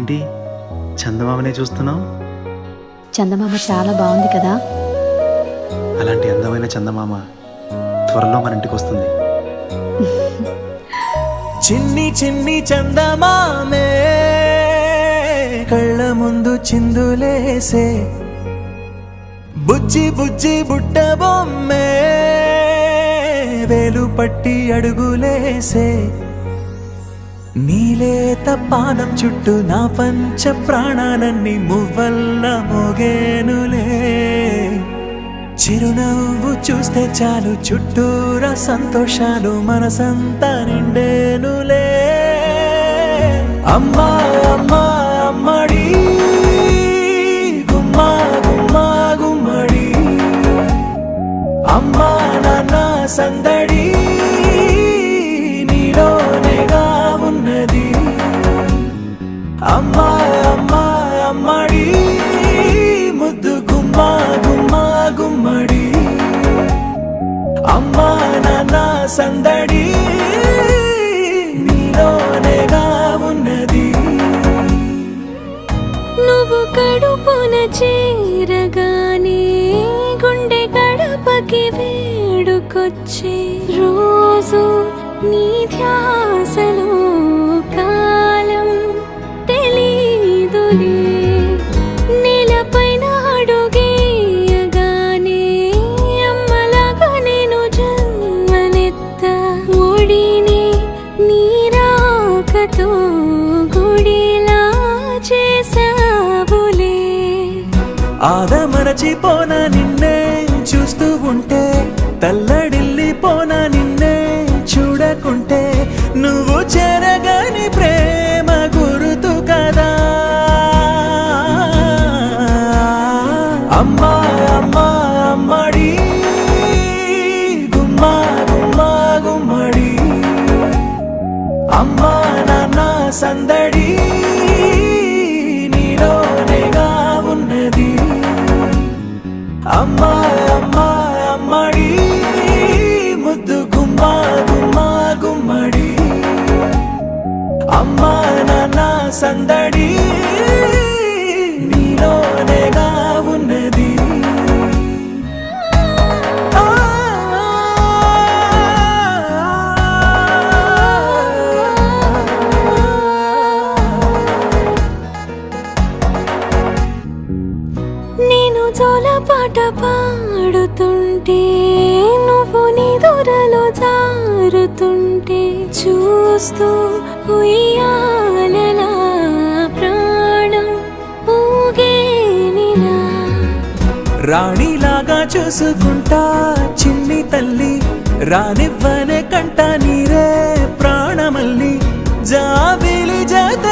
ఏంటి చందమామనే చూస్తున్నావు? చందమామ చాలా బాగుంది కదా. అలాంటి అందమైన చందమామ త్వరలో మన ఇంటికి వస్తుంది. చిన్ని చిన్ని చందమామే కళ్ళ ముందు చిందులేసే, బుజ్జి బుజ్జి బుట్ట బొమ్మే వేలు పట్టి అడుగులేసే, నీలేత పాదం చుట్టూ నా పంచ ప్రాణాలన్నీ మువ్వల్ల మోగేనులే. చిరునవ్వు చూస్తే చాలు చుట్టూరా సంతోషాలు మనసంతా నిండేనులే. అమ్మా అమ్మా అమ్మడి గుమ్మా గుమ్మా గుమ్మడి, అమ్మా నాన్న సందడి నీలోనేగా ఉన్నది. అమ్మా అమ్మా అమ్మడి ముద్దు గుమ్మా గుమ్మా గుమ్మడి, అమ్మా నాన్న సందడి నీలోనేగా ఉన్నది. నువ్వు కడుపున చేరగానే గుండె గడపకి వేడుకొచ్చే రోజు నీ ధ్యాసలో కాలం తెలీదులే. నేలపైన అడుగేయగానే అమ్మలాగా నేను జన్మనెత్త, ఒడిని నీరాకతో గుడిలా చేసావులే. ఆదమరచిపోన నిన్నే చూస్తూ ఉంటే, తల్లడిల్లిపోన నిన్నే చూడకుంటే, నువ్వు చెరగని ప్రేమ గురుతు కదా. అమ్మా అమ్మా అమ్మడి గుమ్మా గుమ్మా గుమ్మడి, అమ్మా నాన్న సందడి నీలోనేగా ఉన్నది. అమ్మా అమ్మా అమ్మడి ముద్దు గుమ్మా గుమ్మా గుమ్మడి, అమ్మా నాన్న సందడి నీలోనేగా ఉన్నది. నేను జోలపాట పాడుతుంటే, నువ్వు నీ దూరలో జారుతుంటే, చూస్తూ ఉయ్యాలలా ప్రాణం ఊగేనిలా. రాణిలాగా చూసుకుంటా చిన్ని తల్లి, రానివ్వనే కంట నీరే ప్రాణమల్లి, జాబిలి జత